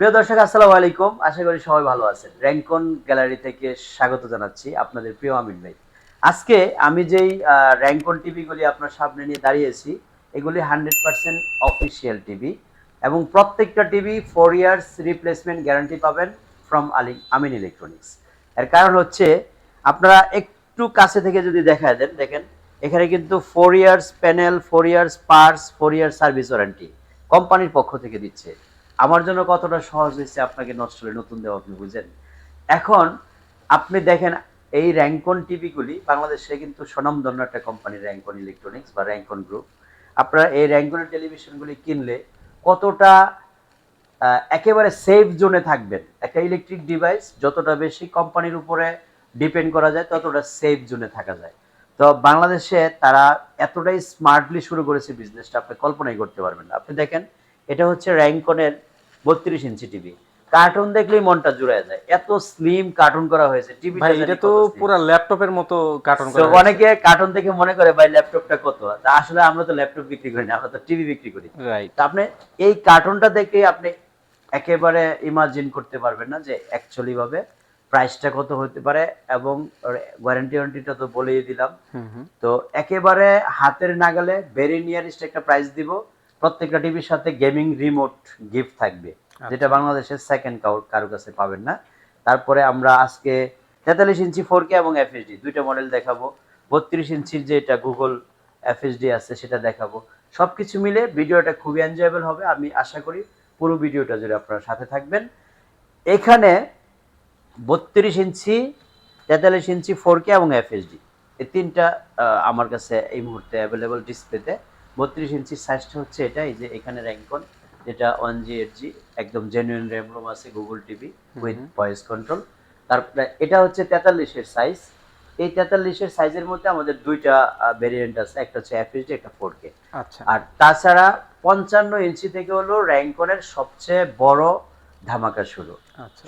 প্রিয় দর্শক, আসসালামু আলাইকুম। আশা করি সবাই ভালো আছেন। র্যাঙ্কন গ্যালারি থেকে স্বাগত জানাচ্ছি আপনাদের প্রিয় আমিন ভাই। আজকে আমি যেই র্যাঙ্কন টিভিগুলি আপনার সামনে নিয়ে দাঁড়িয়েছি, এগুলি 100% অফিসিয়াল টিভি এবং প্রত্যেকটা টিভি 4 ইয়ার্স রিপ্লেসমেন্ট গ্যারান্টি পাবেন ফ্রম আমিন ইলেকট্রনিক্স। এর কারণ হচ্ছে, আপনারা একটু কাছে থেকে যদি দেখায় দেন, দেখেন এখানে কিন্তু 4 years panel, 4 years parts, 4 years service warranty কোম্পানির পক্ষ থেকে দিচ্ছে। আমার জন্য কতটা সহজ হয়েছে আপনাকে নতুন দেওয়া, আপনি বুঝেন। এখন আপনি দেখেন, এই র্যাঙ্কন টিভিগুলি বাংলাদেশে কিন্তু স্বনামধন্য একটা কোম্পানি, র্যাঙ্কন ইলেকট্রনিক্স বা র্যাঙ্কন গ্রুপ। আপনারা এই র্যাঙ্কনের টেলিভিশনগুলি কিনলে কতটা একেবারে সেফ জোনে থাকবেন। একটা ইলেকট্রিক ডিভাইস যতটা বেশি কোম্পানির উপরে ডিপেন্ড করা যায়, ততটা সেফ জোনে থাকা যায়। তো বাংলাদেশে তারা এতটাই স্মার্টলি শুরু করেছে বিজনেসটা, আপনি কল্পনাই করতে পারবেন না। আপনি দেখেন, এটা হচ্ছে র্যাঙ্কনের 32 ইঞ্চি টিভি। কার্টুন দেখলেই মনটা জুড়ে যায়, এত স্লিম কার্টুন করা হয়েছে টিভিটা। এটা তো পুরো ল্যাপটপের মতো কার্টুন করা হয়েছে। অনেকে কার্টুন দেখে মনে করে ভাই ল্যাপটপটা কত, আসলে আমরা তো ল্যাপটপ বিক্রি করি না, আমরা তো টিভি বিক্রি করি। রাইট। আপনি এই কার্টুনটা দেখে আপনি একেবারে ইমাজিন করতে পারবেন না যে অ্যাকচুয়ালি ভাবে প্রাইসটা কত হতে পারে, এবং ওয়ারেন্টিটা তো বলেই দিলাম। তো একেবারে হাতের নাগালে ভেরি নিয়ারেস্ট একটা প্রাইস দিব। প্রত্যেকটা টিভির সাথে গেমিং রিমোট গিফট থাকবে, যেটা বাংলাদেশের সেকেন্ড কারো কাছে পাবেন না। তারপরে আমরা আজকে 43 ইঞ্চি 4K এবং এফএসডি দুইটা মডেল দেখাবো। 32 ইঞ্চির যে এটা গুগল এফএসডি আছে সেটা দেখাবো। সবকিছু মিলে ভিডিওটা খুবই এনজয়েবল হবে। আমি আশা করি পুরো ভিডিওটা জুড়ে আপনারা সাথে থাকবেন। এখানে 32 ইঞ্চি, 43 ইঞ্চি 4K এবং এফএসডি এই তিনটা আমার কাছে এই মুহূর্তে অ্যাভেলেবল ডিসপ্লেতে। 32 ইঞ্চির সাইজটা হচ্ছে এটা, এই যে এখানে র্যাঙ্কন, যেটা 1G8G একদম জেনুইন র্যাম রোম আছে, Google TV with voice control. তারপরে এটা হচ্ছে 43-এর সাইজ। এই 43-এর সাইজের মধ্যে আমাদের দুইটা ভেরিয়েন্ট আছে, একটা হচ্ছে এফএসডি, একটা 4K। আচ্ছা। আর তাছাড়া 55 ইঞ্চি থেকে হলো র্যাঙ্কনের সবচেয়ে বড় ধামাকা শুরু।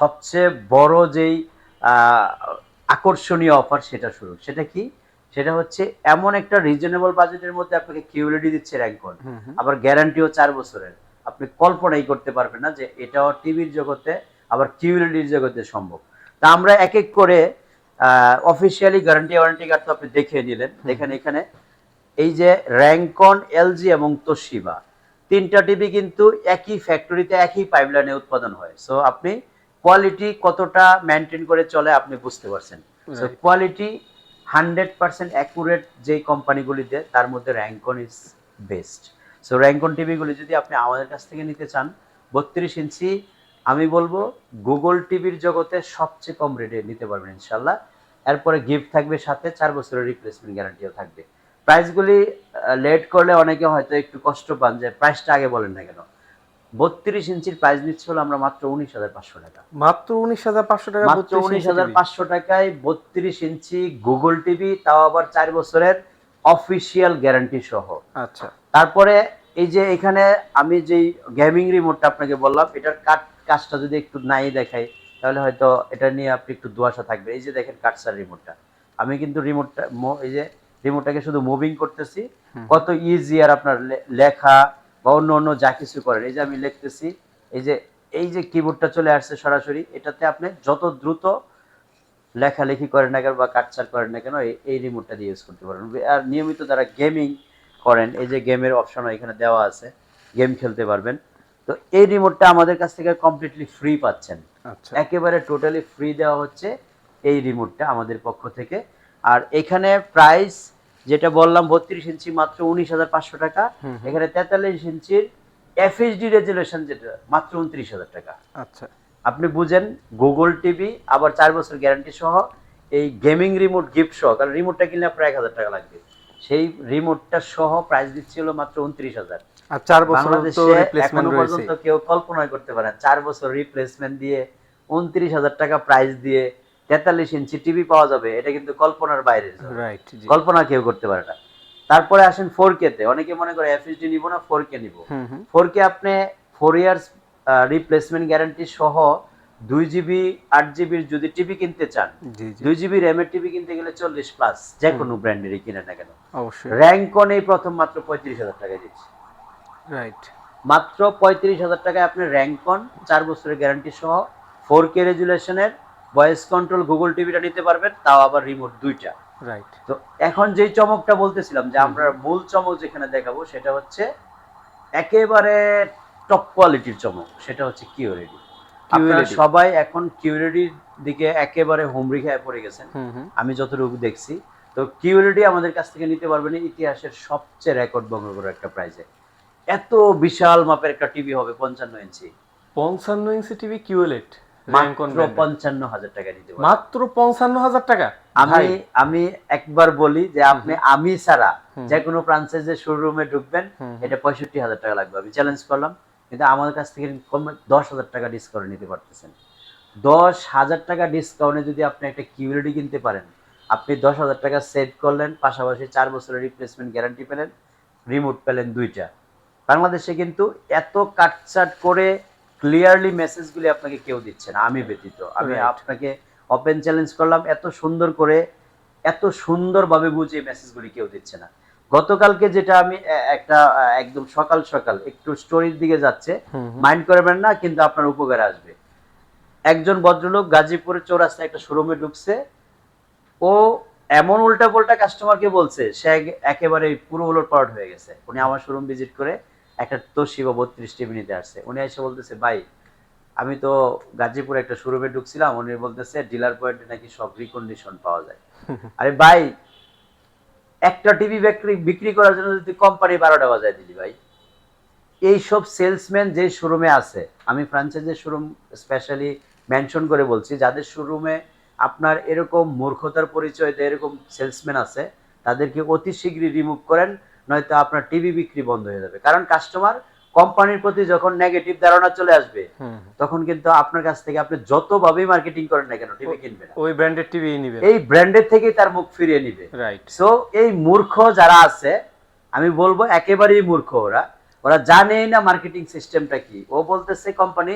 সবচেয়ে বড় যেই আকর্ষণীয় অফার সেটা শুরু। সেটা কি? সেটা হচ্ছে এমন একটা রিজনেবল বাজেটের মধ্যে আপনাকে কিউএলইডি দিচ্ছে র্যাঙ্কন, আবার গ্যারান্টিও 4 বছরের। আপনি কল্পনাই করতে পারবেন না যে এটাও টিভির জগতে আবার কিউএলইডির জগতে সম্ভব। তা আমরা এক এক করে অফিসিয়ালি গ্যারান্টি ওয়ারেন্টি কার্ড তো আপনি দেখিয়ে নিলেন। দেখেন এখানে এই যে র্যাঙ্কন, এলজি এবং তোশিবা তিনটা টিভি কিন্তু একই ফ্যাক্টরিতে একই পাইপলাইনে উৎপাদন হয়। সো আপনি কোয়ালিটি কতটা মেনটেন করে চলে আপনি বুঝতে পারছেন। সো কোয়ালিটি 100% অ্যাকুরেট যেই কোম্পানিগুলিতে, তার মধ্যে Rankon is best. So Rankon টিভিগুলি যদি আপনি আমাদের কাছ থেকে নিতে চান, 32 ইঞ্চি আমি বলবো গুগল টিভির জগতে সবচেয়ে কম রেটে নিতে পারবেন ইনশাল্লাহ। এরপরে গিফট থাকবে, সাথে 4 বছরের রিপ্লেসমেন্ট গ্যারান্টিও থাকবে। প্রাইসগুলি লেট করলে অনেকে হয়তো একটু কষ্ট পান যে প্রাইসটা আগে বলেন না কেন। 32 ইঞ্চির প্রাইস নিচ্ছি হলো আমরা মাত্র 19,500 টাকা। মাত্র 19,500 টাকা? মাত্র 19,500 টাকায় 32 ইঞ্চি গুগল টিভি, তাও আবার 4 বছরের অফিসিয়াল গ্যারান্টি সহ। আচ্ছা। তারপরে এই যে এখানে আমি যেই গেমিং রিমোটটা আপনাকে বললাম, এটার কাজটা যদি একটু নাই দেখাই তাহলে হয়তো এটা নিয়ে আপনি একটু দুয়াশা থাকবে। এই যে দেখেন কাটসার রিমোটটা, আমি কিন্তু রিমোটটা এই যে রিমোটটাকে শুধু মুভিং করতেছি, কত ইজি। আর আপনার লেখা বা অন্য অন্য যা কিছু করেন, এই যে আমি লিখতেছি, এই যে কিবোর্ডটা চলে আসছে সরাসরি, এটাতে আপনি যত দ্রুত লেখালেখি করেন না কেন বা কাটছাট করেন না কেন, এই রিমোটটা দিয়ে ইউজ করতে পারেন। আর নিয়মিত যারা গেমিং করেন, এই যে গেমের অপশন এখানে দেওয়া আছে, গেম খেলতে পারবেন। তো এই রিমোটটা আমাদের কাছ থেকে কমপ্লিটলি ফ্রি পাচ্ছেন। একেবারে টোটালি ফ্রি দেওয়া হচ্ছে এই রিমোটটা আমাদের পক্ষ থেকে। আর এখানে প্রাইস যেটা বললাম 32 ইঞ্চি মাত্র 19,500 টাকা। এখানে 43 ইঞ্চির এফএইচডি রেজুলেশন যেটা মাত্র 29,000 টাকা। আচ্ছা, আপনি বুঝেন, গুগল টিভি আবার 4 বছর গ্যারান্টি সহ, এই গেমিং রিমোট গিফট সহ, কারণ রিমোটটা কিনলে আপনার 1,000 টাকা লাগবে, সেই রিমোটটা সহ প্রাইস দিচ্ছিল মাত্র 29,000। আর 4 বছর তো বাংলাদেশে রিপ্লেসমেন্ট এখনো রয়েছে। পর্যন্ত কেউ কল্পনা করতে পারে না 4 বছর রিপ্লেসমেন্ট দিয়ে 29,000 টাকা প্রাইস দিয়ে 43 ইঞ্চি টিভি পাওয়া যাবে, এটা কিন্তু কল্পনার বাইরে। রাইট, কল্পনা কেউ করতে পারে না। তারপরে আসেন 4K তে। অনেকে মনে করে এফএসডি নিব না, 4K নিব। 4K আপনি 4 ইয়ার্স রিপ্লেসমেন্ট গ্যারান্টি সহ 2GB 8GBর যদি টিভি কিনতে চান, 2GB র্যামের টিভি কিনতে গেলে 40+, যে কোনো ব্র্যান্ডেরই কিনে না কেন, অবশ্যই র্যাঙ্কন এই প্রথম মাত্র 35,000 টাকা দিচ্ছে। রাইট। মাত্র 35,000 টাকায় আপনি র্যাঙ্কন 4 বছরের গ্যারান্টি সহ 4K রেজুলেশনের ভয়েস কন্ট্রোল গুগল টিভিটা নিতে পারবেন, তাও আবার রিমোট দুইটা। রাইট। তো এখন যেই চমকটা বলতেছিলাম যে আমরা মূল চমক যেখানে দেখাবো সেটা হচ্ছে একেবারে টপ কোয়ালিটির চমক, সেটা হচ্ছে কিউরেডি। আপনারা সবাই এখন কিউরেডির দিকে একেবারে হুমড়ি খেয়ে পড়ে গেছেন, আমি যতটুকু দেখছি। তো কিউরেডি আমাদের কাছ থেকে নিতে পারবেন ইতিহাসের সবচেয়ে রেকর্ড ভঙ্গ করা একটা প্রাইজে। এত বিশাল মাপের একটা টিভি হবে 55 ইঞ্চি। 55 ইঞ্চি টিভি কিউএলইড মাত্র 55,000 টাকা নিতে পারবেন। মাত্র 55,000 টাকা। আমি একবার বলি যে আপনি আমি ছাড়া যে কোনো ফ্রাঞ্চাইজি শোরুমে ঢুকবেন, এটা 65,000 টাকা লাগবে, আমি চ্যালেঞ্জ করলাম। কিন্তু আমাদের কাছ থেকে কম 10,000 টাকা ডিসকাউন্ট নিতে পারতেছেন। 10,000 টাকা ডিসকাউন্টে যদি আপনি একটা কিউএলইডি কিনতে পারেন, আপনি 10,000 টাকা সেভ করলেন, পাশাপাশি 4 বছরের রিপ্লেসমেন্ট গ্যারান্টি পেলেন, রিমোট পেলেন দুইটা। বাংলাদেশে কিন্তু এত কাটছাট করে ক্লিয়ারলি মেসেজগুলি আপনাকে কেউ দিচ্ছে না, আমি ব্যতীত। আমি আপনাকে ওপেন চ্যালেঞ্জ করলাম, এত সুন্দর করে এত সুন্দরভাবে বুঝিয়ে মেসেজগুলি কেউ দিচ্ছে না। গতকালকে যেটা আমি একটা একদম সকাল সকাল একটু স্টোরির দিকে যাচ্ছে, মাইন্ড করবেন না, কিন্তু আপনার উপকারে আসবে। একজন ভদ্রলোক গাজীপুরের চৌরাস্তায় একটা শোরুমে ঢুকছে, ও এমন উল্টা পাল্টা কাস্টমারকে বলছে, সে একেবারে পুরো উলট পালট হয়ে গেছে। উনি আমার শোরুম ভিজিট করে একটা তোশিবা 32 টিভি নিতে আসছে। উনি এসে বলতেছে, ভাই আমি তো গাজীপুরে একটা শোরুমে ঢুকছিলাম, উনি বলতেছে ডিলার পয়েন্টে নাকি সব রিকন্ডিশন পাওয়া যায়। আরে ভাই, একটা টিভি বিক্রি করার জন্য যদি কোম্পানি 12টা বাজায় দিলি ভাই। এইসব সেলসম্যান যে শোরুমে আছে, আমি ফ্র্যাঞ্চাইজি শোরুম স্পেশালি মেনশন করে বলছি, যাদের শোরুমে আপনার এরকম মূর্খতার পরিচয় দেয় এরকম সেলসম্যান আছে, তাদেরকে অতি শীঘ্রই রিমুভ করেন, নয়তো আপনার টিভি বিক্রি বন্ধ হয়ে যাবে। কারণ কাস্টমার কোম্পানির প্রতি যখন নেগেটিভ ধারণা চলে আসবে, তখন কিন্তু আপনার কাছ থেকে আপনি যতভাবেই মার্কেটিং করেন না কেন টিভি কিনবে না, ওই ব্র্যান্ডের টিভি নিবে, এই ব্র্যান্ডের থেকেই তার মুখ ফিরিয়ে নিবে। রাইট। সো এই মূর্খ যারা আছে, আমি বলবো একেবারেই মূর্খ, ওরা জানেই না মার্কেটিং সিস্টেমটা কি। ও বলতেছে কোম্পানি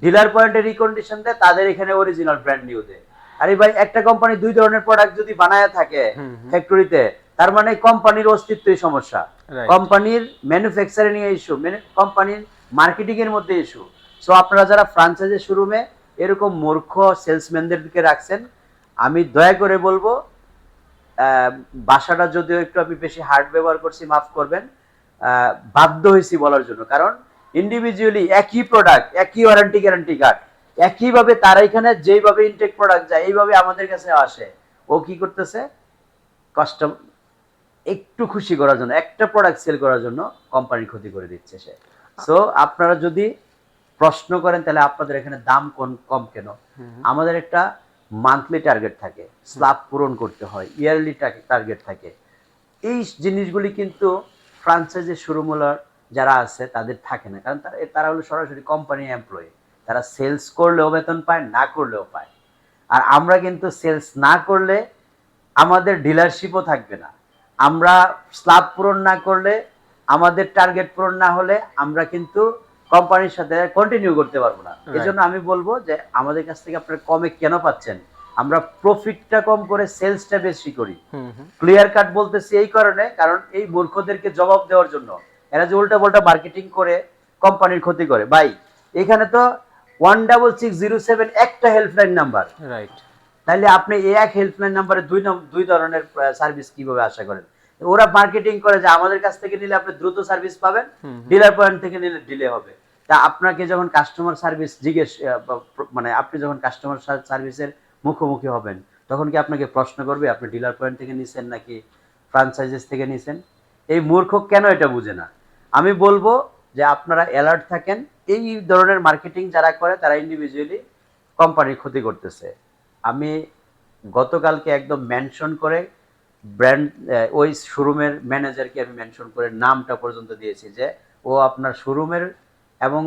ডিলার পয়েন্টে রিকন্ডিশন দেয়, তাদের এখানে অরিজিনাল ব্র্যান্ড নিউ দেয়। আরে ভাই, একটা কোম্পানি দুই ধরনের প্রোডাক্ট যদি বানায় থাকে ফ্যাক্টরিতে, তার মানে কোম্পানির অস্তিত্বই সমস্যা, কোম্পানির ম্যানুফ্যাকচারিং এর ইস্যু, কোম্পানির মার্কেটিং এর মধ্যে ইস্যু। সো আপনারা যারা ফ্র্যাঞ্চাইজি শোরুমে এরকম মূর্খ সেলসম্যানদের দিকে রাখছেন, আমি দয়া করে বলবো, ভাষাটা যদিও একটু আমি বেশি হার্ড ব্যবহার করছি, মাফ করবেন, বাধ্য হয়েছি বলার জন্য। কারণ ইন্ডিভিজুয়ালি একই প্রোডাক্ট, একই ওয়ারেন্টি গ্যারান্টি কার্ড, একইভাবে তারা এখানে যেইভাবে ইনটেক প্রোডাক্ট যায় এইভাবে আমাদের কাছে আসে। ও কি করতেছে, কাস্টম একটু খুশি করার জন্য, একটা প্রোডাক্ট সেল করার জন্য কোম্পানির ক্ষতি করে দিচ্ছে সে। সো আপনারা যদি প্রশ্ন করেন তাহলে আপনাদের এখানে দাম কম কেন, আমাদের একটা মান্থলি টার্গেট থাকে, স্ল্যাব পূরণ করতে হয়, ইয়ারলি টার্গেট থাকে। এই জিনিসগুলি কিন্তু ফ্রাঞ্চাইজি শোরুমগুলোর যারা আছে তাদের থাকে না, কারণ তারা হলো সরাসরি কোম্পানি এমপ্লয়ি। তারা সেলস করলেও বেতন পায়, না করলেও পায়। আর আমরা কিন্তু সেলস না করলে আমাদের ডিলারশিপও থাকবে না, আমরা স্ল্যাব পূরণ না করলে, আমাদের টার্গেট পূরণ না হলে আমরা কিন্তু কোম্পানির সাথে কন্টিনিউ করতে পারবো না। এজন্য আমি বলবো যে আমাদের কাছ থেকে আপনারা কমে কেন পাচ্ছেন, আমরা প্রফিটটা কম করে সেলসটা বেশি করি। ক্লিয়ার কাট বলতেছি এই কারণে, কারণ এই মূর্খদেরকে জবাব দেওয়ার জন্য। এরা যে উল্টা পাল্টা মার্কেটিং করে কোম্পানির ক্ষতি করে। ভাই, এখানে তো 16607 একটা হেল্পলাইন নাম্বার, রাইট? তাহলে আপনি এই এক হেল্পলাইন নাম্বারে দুই ধরনের সার্ভিস কিভাবে আশা করেন? ওরা মার্কেটিং করে যে আমাদের কাছ থেকে নিলে আপনি দ্রুত সার্ভিস পাবেন, ডিলার পয়েন্ট থেকে নিলে ডিলে হবে। তা আপনাকে যখন কাস্টমার সার্ভিস মানে আপনি যখন কাস্টমার সার্ভিসের মুখোমুখি হবেন, তখন কি আপনাকে প্রশ্ন করবে আপনি ডিলার পয়েন্ট থেকে নিছেন নাকি ফ্র্যাঞ্চাইজিস থেকে নিছেন? এই মূর্খ কেন এটা বুঝে না? আমি বলবো যে আপনারা অ্যালার্ট থাকেন। এই ধরনের মার্কেটিং যারা করে তারা ইন্ডিভিজুয়ালি কোম্পানির ক্ষতি করতেছে। আমি গতকালকে একদম মেনশন করে ব্র্যান্ড ওই শোরুমের ম্যানেজারকে আমি মেনশন করে নামটা পর্যন্ত দিয়েছি যে ও আপনার শোরুমের এবং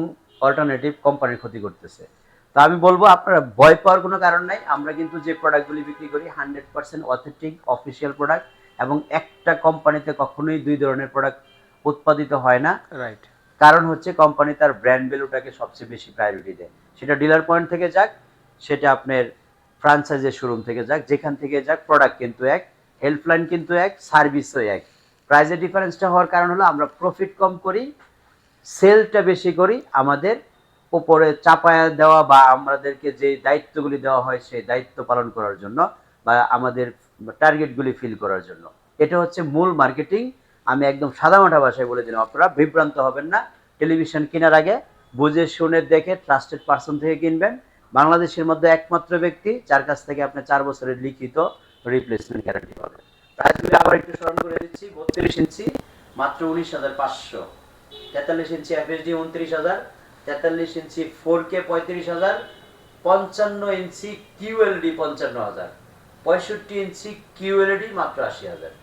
অল্টারনেটিভ কোম্পানির ক্ষতি করতেছে। তো আমি বলবো আপনারা ভয় পাওয়ার কোনো কারণ নাই। আমরা কিন্তু যে প্রোডাক্টগুলি বিক্রি করি 100% অথেন্টিক অফিসিয়াল প্রোডাক্ট, এবং একটা কোম্পানিতে কখনোই দুই ধরনের প্রোডাক্ট উৎপাদিত হয় না, রাইট? কারণ হচ্ছে কোম্পানি তার ব্র্যান্ড ভ্যালুটাকে সবচেয়ে বেশি প্রায়োরিটি দেয়। সেটা ডিলার পয়েন্ট থেকে যাক, সেটা আপনার ফ্র্যাঞ্চাইজি শোরুম থেকে যাক, যেখান থেকে যাক, প্রোডাক্ট কিন্তু এক, হেল্পলাইন কিন্তু এক, সার্ভিসও এক। প্রাইসের ডিফারেন্সটা হওয়ার কারণ হলো আমরা প্রফিট কম করি, সেলটা বেশি করি আমাদের উপরে চাপায়া দেওয়া বা আমাদেরকে যে দায়িত্বগুলি দেওয়া হয় সেই দায়িত্ব পালন করার জন্য বা আমাদের টার্গেটগুলি ফিল করার জন্য। এটা হচ্ছে মূল মার্কেটিং। আমি একদম সাদামাটা ভাষায় বলে দিলাম, আপনারা বিভ্রান্ত হবেন না। টেলিভিশন কেনার আগে বুঝে শুনে দেখে ট্রাস্টেড পার্সন থেকে কিনবেন। বাংলাদেশের মধ্যে একমাত্র ব্যক্তি যার কাছ থেকে আপনি 4 বছরের লিখিত রিপ্লেসমেন্ট গ্যারান্টি পাবেন। প্রাইসগুলো আবার একটু স্মরণ করে দিচ্ছি। 32 ইঞ্চি মাত্র 19,500, 43 ইঞ্চি এফএসডি 29,000, 43 ইঞ্চি 4K 35,000, 55 ইঞ্চি কিউএলডি 55,000, 65 ইঞ্চি কিউএলডি মাত্র 80,000।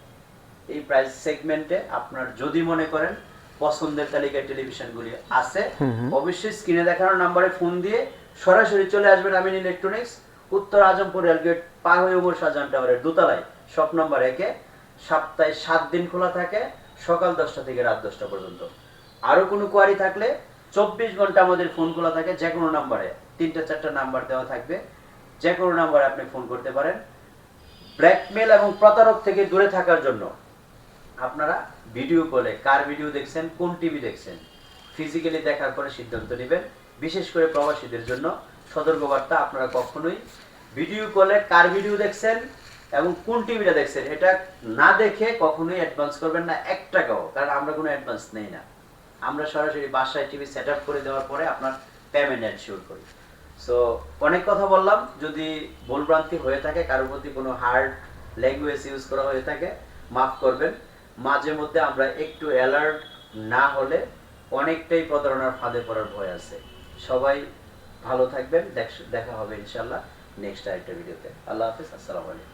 এই প্রাইস সেগমেন্টে আপনার যদি মনে করেন পছন্দের তালিকায় টেলিভিশনগুলি আছে, অবশ্যই স্ক্রিনে দেখানো নাম্বারে ফোন দিয়ে সরাসরি চলে আসবেন আমিন ইলেকট্রনিক্স, উত্তর আজমপুর রেলগেট পার হয়ে ওমর শাহজাহান টাওয়ারের দোতলায়, শপ নাম্বার 1-এ। সপ্তাহে 7 দিন খোলা থাকে, সকাল 10টা থেকে রাত 10টা পর্যন্ত। আরো কোনো কোয়ারি থাকলে 24 ঘন্টা আমাদের ফোন খোলা থাকে, যে কোনো নাম্বারে 3-4টা নাম্বার দেওয়া থাকবে, যে কোনো নাম্বারে আপনি ফোন করতে পারেন। ব্ল্যাকমেল এবং প্রতারক থেকে দূরে থাকার জন্য আপনারা ভিডিও কলে কার ভিডিও দেখছেন, কোন টিভি দেখছেন, ফিজিক্যালি দেখার পরে সিদ্ধান্ত নেবেন। বিশেষ করে প্রবাসীদের জন্য সতর্কবার্তা, আপনারা কখনোই ভিডিও কলে কার ভিডিও দেখছেন এবং কোন টিভিটা দেখছেন এটা না দেখে কখনোই অ্যাডভান্স করবেন না 1 টাকাও, কারণ আমরা কোনো অ্যাডভান্স নেই না। আমরা সরাসরি বাসায় টিভি সেট আপ করে দেওয়ার পরে আপনার পেমেন্ট এনশিওর করি। সো অনেক কথা বললাম, যদি ভুলভ্রান্তি হয়ে থাকে, কারোর প্রতি কোনো হার্ড ল্যাঙ্গুয়েজ ইউজ করা হয়ে থাকে মাফ করবেন। মাঝে মধ্যে আমরা একটু অ্যালার্ট না হলে অনেকটাই প্রতারণার ফাঁদে পড়ার ভয় আছে। সবাই ভালো থাকবেন, দেখা হবে ইনশাল্লাহ নেক্সট আরেকটা ভিডিওতে। আল্লাহ হাফেজ, আসসালামু আলাইকুম।